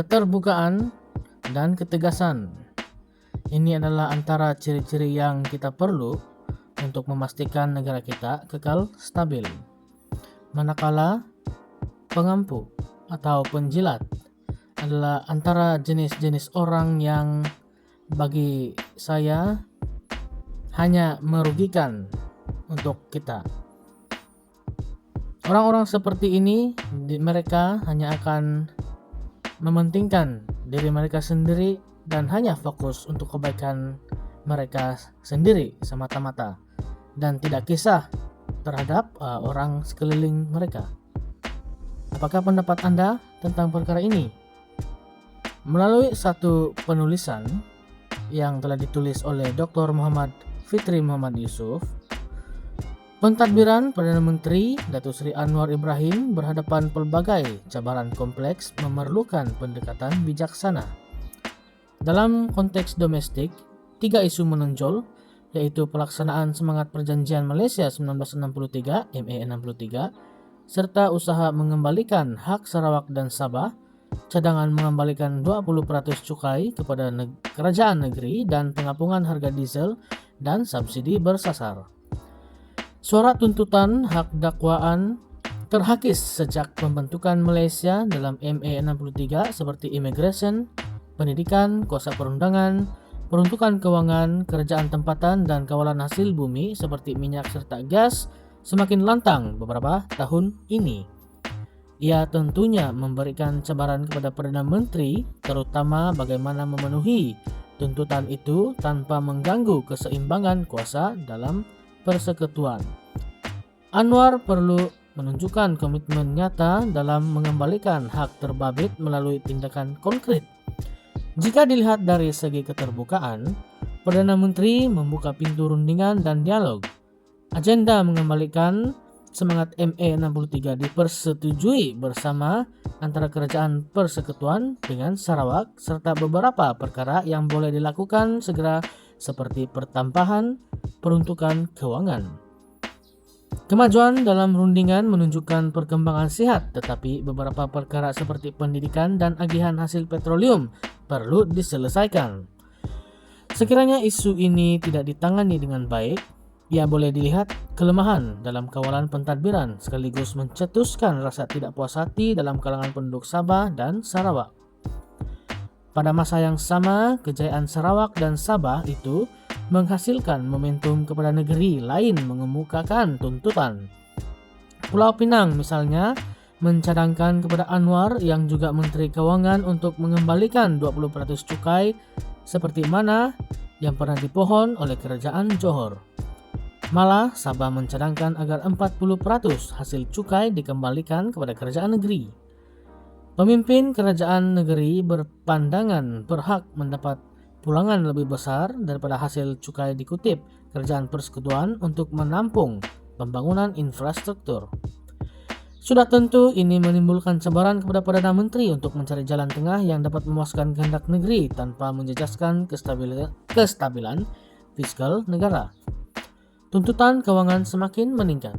keterbukaan, dan ketegasan. Ini adalah antara ciri-ciri yang kita perlu untuk memastikan negara kita kekal stabil. Manakala pengampu atau penjilat adalah antara jenis-jenis orang yang bagi saya hanya merugikan untuk kita. Orang-orang seperti ini, mereka hanya akan mementingkan diri mereka sendiri dan hanya fokus untuk kebaikan mereka sendiri semata-mata dan tidak kisah terhadap orang sekeliling mereka. Apakah pendapat Anda tentang perkara ini? Melalui satu penulisan yang telah ditulis oleh Dr. Muhammad Fitri Muhammad Yusuf, pentadbiran Perdana Menteri Datuk Seri Anwar Ibrahim berhadapan pelbagai cabaran kompleks memerlukan pendekatan bijaksana. Dalam konteks domestik, 3 isu menonjol, yaitu pelaksanaan semangat Perjanjian Malaysia 1963 MA 63, serta usaha mengembalikan hak Sarawak dan Sabah, cadangan mengembalikan 20% cukai kepada kerajaan negeri dan pengapungan harga diesel dan subsidi bersasar. Suara tuntutan hak dakwaan terhakis sejak pembentukan Malaysia dalam MA 63 seperti immigration, pendidikan, kuasa perundangan, peruntukan kewangan, kerajaan tempatan dan kawalan hasil bumi seperti minyak serta gas semakin lantang beberapa tahun ini. Ia tentunya memberikan cabaran kepada Perdana Menteri, terutama bagaimana memenuhi tuntutan itu tanpa mengganggu keseimbangan kuasa dalam persekutuan. Anwar perlu menunjukkan komitmen nyata dalam mengembalikan hak terbabit melalui tindakan konkret. Jika dilihat dari segi keterbukaan, Perdana Menteri membuka pintu rundingan dan dialog. Agenda mengembalikan semangat MA 63 dipersetujui bersama antara kerajaan persekutuan dengan Sarawak serta beberapa perkara yang boleh dilakukan segera seperti pertampahan peruntukan kewangan. Kemajuan dalam rundingan menunjukkan perkembangan sihat, tetapi beberapa perkara seperti pendidikan dan agihan hasil petroleum perlu diselesaikan. Sekiranya isu ini tidak ditangani dengan baik, ia boleh dilihat kelemahan dalam kawalan pentadbiran sekaligus mencetuskan rasa tidak puas hati dalam kalangan penduduk Sabah dan Sarawak. Pada masa yang sama, kejayaan Sarawak dan Sabah itu menghasilkan momentum kepada negeri lain mengemukakan tuntutan. Pulau Pinang misalnya mencadangkan kepada Anwar yang juga Menteri Kewangan untuk mengembalikan 20% cukai seperti mana yang pernah dipohon oleh Kerajaan Johor. Malah Sabah mencadangkan agar 40% hasil cukai dikembalikan kepada kerajaan negeri. Pemimpin kerajaan negeri berpandangan berhak mendapat pulangan lebih besar daripada hasil cukai dikutip kerajaan persekutuan untuk menampung pembangunan infrastruktur. Sudah tentu ini menimbulkan cabaran kepada Perdana Menteri untuk mencari jalan tengah yang dapat memuaskan kehendak negeri tanpa menjejaskan kestabilan fiskal negara. Tuntutan kewangan semakin meningkat.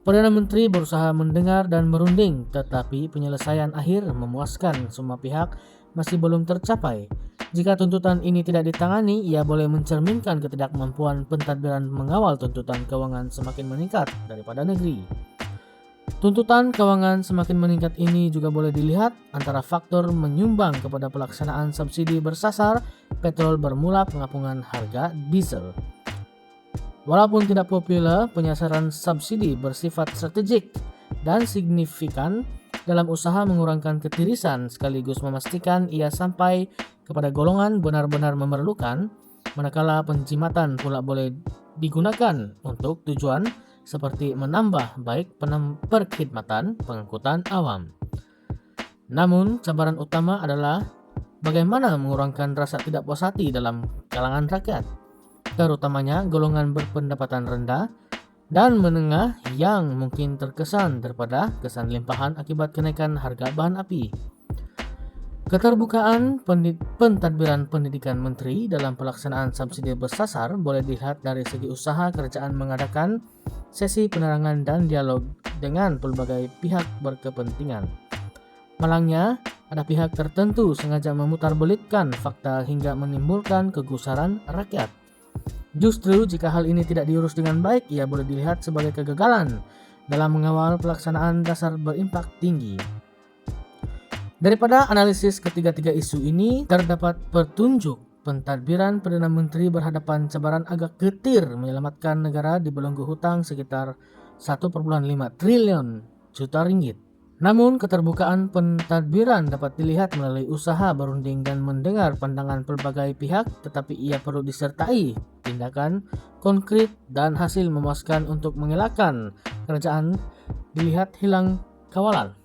Perdana Menteri berusaha mendengar dan merunding, tetapi penyelesaian akhir memuaskan semua pihak masih belum tercapai. Jika tuntutan ini tidak ditangani, ia boleh mencerminkan ketidakmampuan pentadbiran mengawal tuntutan kewangan semakin meningkat daripada negeri. Tuntutan kewangan semakin meningkat ini juga boleh dilihat antara faktor menyumbang kepada pelaksanaan subsidi bersasar petrol bermula pengapungan harga diesel. Walaupun tidak populer, penyasaran subsidi bersifat strategik dan signifikan dalam usaha mengurangkan ketirisan sekaligus memastikan ia sampai kepada golongan benar-benar memerlukan, manakala penjimatan pula boleh digunakan untuk tujuan seperti menambah baik perkhidmatan pengangkutan awam. Namun, cabaran utama adalah bagaimana mengurangkan rasa tidak puas hati dalam kalangan rakyat, terutamanya golongan berpendapatan rendah dan menengah yang mungkin terkesan daripada kesan limpahan akibat kenaikan harga bahan api. Keterbukaan pentadbiran pendidikan menteri dalam pelaksanaan subsidi bersasar boleh dilihat dari segi usaha kerajaan mengadakan sesi penerangan dan dialog dengan pelbagai pihak berkepentingan. Malangnya, ada pihak tertentu sengaja memutarbelitkan fakta hingga menimbulkan kegusaran rakyat. Justru jika hal ini tidak diurus dengan baik, ia boleh dilihat sebagai kegagalan dalam mengawal pelaksanaan dasar berimpak tinggi. Daripada analisis ketiga-tiga isu ini, terdapat petunjuk pentadbiran Perdana Menteri berhadapan cabaran agak getir menyelamatkan negara di belenggu hutang sekitar 1,5 triliun juta ringgit. Namun, keterbukaan pentadbiran dapat dilihat melalui usaha berunding dan mendengar pandangan pelbagai pihak, tetapi ia perlu disertai tindakan konkret dan hasil memuaskan untuk mengelakkan kerajaan dilihat hilang kawalan.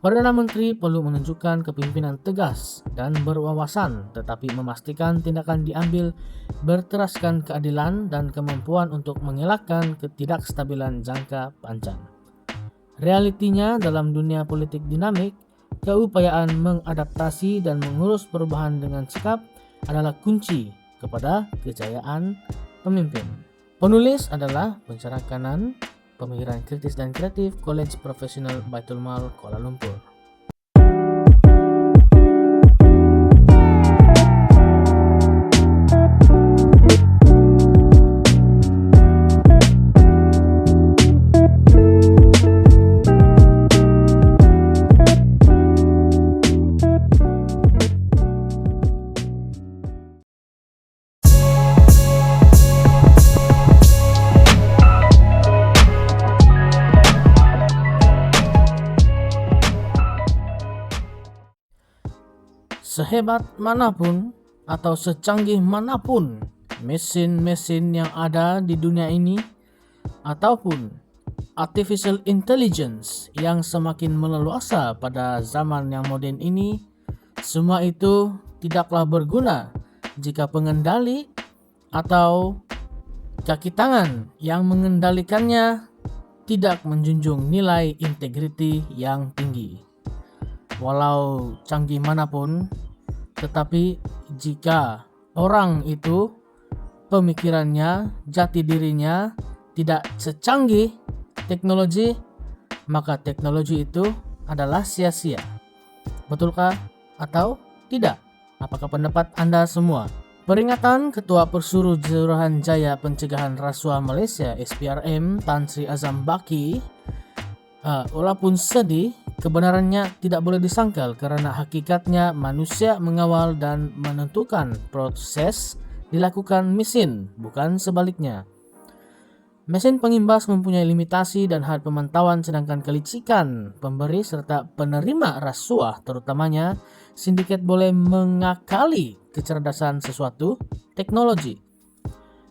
Perdana Menteri perlu menunjukkan kepemimpinan tegas dan berwawasan, tetapi memastikan tindakan diambil berteraskan keadilan dan kemampuan untuk mengelakkan ketidakstabilan jangka panjang. Realitinya, dalam dunia politik dinamik, keupayaan mengadaptasi dan mengurus perubahan dengan sikap adalah kunci kepada kejayaan pemimpin. Penulis adalah pencerah kanan Pemikiran Kritis dan Kreatif College Profesional Baitul Mal Kuala Lumpur. Sehebat manapun atau secanggih manapun mesin-mesin yang ada di dunia ini, ataupun artificial intelligence yang semakin meleluasa pada zaman yang moden ini, semua itu tidaklah berguna jika pengendali atau kaki tangan yang mengendalikannya tidak menjunjung nilai integriti yang tinggi. Walau canggih manapun, tetapi jika orang itu pemikirannya, jati dirinya tidak secanggih teknologi, maka teknologi itu adalah sia-sia. Betulkah atau tidak? Apakah pendapat Anda semua? Peringatan Ketua Persuruhan Jaya Pencegahan Rasuah Malaysia SPRM Tan Sri Azam Baki, walaupun sedih, kebenarannya tidak boleh disangkal karena hakikatnya manusia mengawal dan menentukan proses dilakukan mesin, bukan sebaliknya. Mesin pengimbas mempunyai limitasi dan had pemantauan, sedangkan kelicikan pemberi serta penerima rasuah, terutamanya sindiket, boleh mengakali kecerdasan sesuatu teknologi.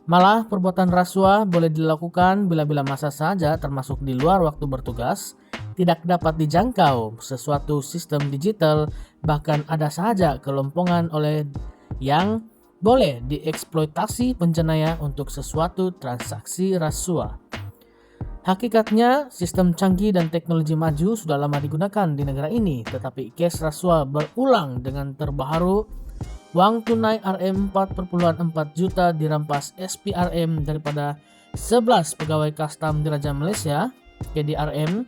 Malah perbuatan rasuah boleh dilakukan bila-bila masa saja, termasuk di luar waktu bertugas, tidak dapat dijangkau sesuatu sistem digital, bahkan ada saja kelompongan oleh yang boleh dieksploitasi penjenayah untuk sesuatu transaksi rasuah. Hakikatnya, sistem canggih dan teknologi maju sudah lama digunakan di negara ini, tetapi kes rasuah berulang dengan terbaru. Wang tunai RM4,4 juta dirampas SPRM daripada 11 pegawai kastam Diraja Malaysia (KDRM)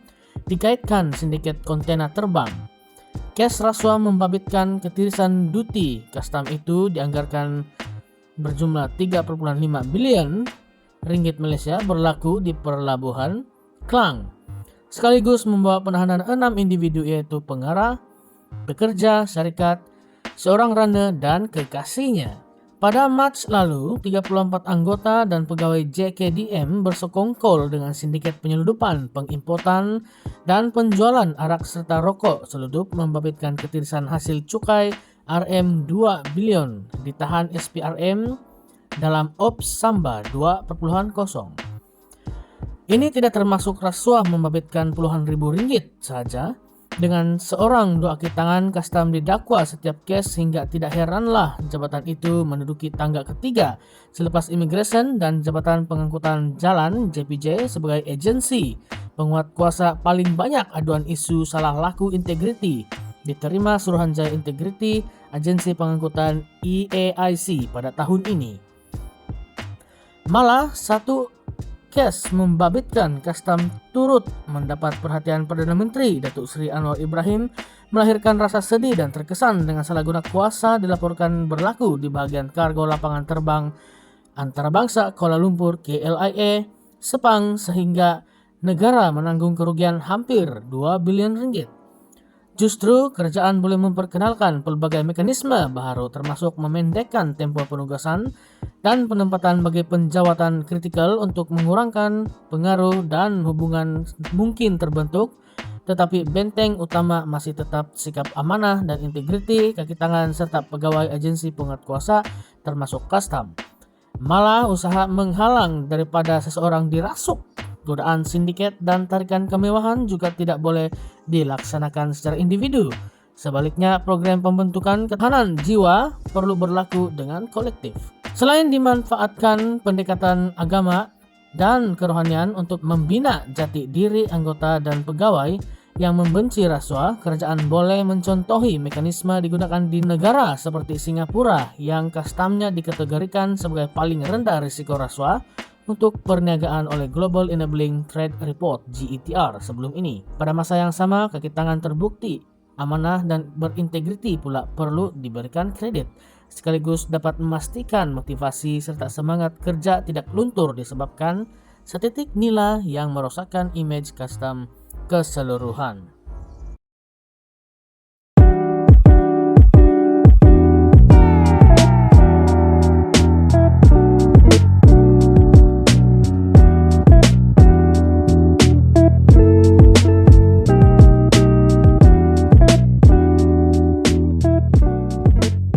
dikaitkan sindiket kontena terbang. Kes rasuah membabitkan ketirisan duty kastam itu dianggarkan berjumlah 3,5 bilion ringgit Malaysia berlaku di Pelabuhan Klang, sekaligus membawa penahanan 6 individu, yaitu pengarah, pekerja, syarikat, seorang randa dan kekasihnya. Pada Mac lalu, 34 anggota dan pegawai JKDM bersekongkol dengan sindiket penyeludupan, pengimportan, dan penjualan arak serta rokok seludup membabitkan ketirisan hasil cukai RM2 bilion, ditahan SPRM dalam Ops Samba 2.0. Ini tidak termasuk rasuah membabitkan puluhan ribu ringgit saja. Dengan seorang dua kaki tangan kastam didakwa setiap kes, hingga tidak heranlah jabatan itu menduduki tangga ketiga selepas Immigration dan Jabatan Pengangkutan Jalan JPJ sebagai agensi penguat kuasa paling banyak aduan isu salah laku integriti diterima Suruhanjaya Integriti Agensi Pengangkutan EAIC pada tahun ini. Malah satu kes membabitkan kastam turut mendapat perhatian Perdana Menteri Datuk Seri Anwar Ibrahim melahirkan rasa sedih dan terkesan dengan salah guna kuasa dilaporkan berlaku di bagian kargo lapangan terbang antarabangsa Kuala Lumpur KLIA, Sepang sehingga negara menanggung kerugian hampir 2 bilion ringgit. Justru kerajaan boleh memperkenalkan pelbagai mekanisme baru termasuk memendekkan tempoh penugasan dan penempatan bagi penjawatan kritikal untuk mengurangkan pengaruh dan hubungan mungkin terbentuk, tetapi benteng utama masih tetap sikap amanah dan integriti kaki tangan serta pegawai agensi penguatkuasa termasuk Kastam. Malah usaha menghalang daripada seseorang dirasuk, godaan sindiket dan tarikan kemewahan juga tidak boleh dilaksanakan secara individu. Sebaliknya, program pembentukan ketahanan jiwa perlu berlaku dengan kolektif. Selain dimanfaatkan pendekatan agama dan kerohanian untuk membina jati diri anggota dan pegawai yang membenci rasuah, kerajaan boleh mencontohi mekanisme digunakan di negara seperti Singapura yang kastamnya dikategorikan sebagai paling rendah risiko rasuah untuk perniagaan oleh Global Enabling Trade Report GETR sebelum ini. Pada masa yang sama, kaki tangan terbukti amanah dan berintegriti pula perlu diberikan kredit, sekaligus dapat memastikan motivasi serta semangat kerja tidak luntur disebabkan setitik nilai yang merosakkan image Kastam keseluruhan.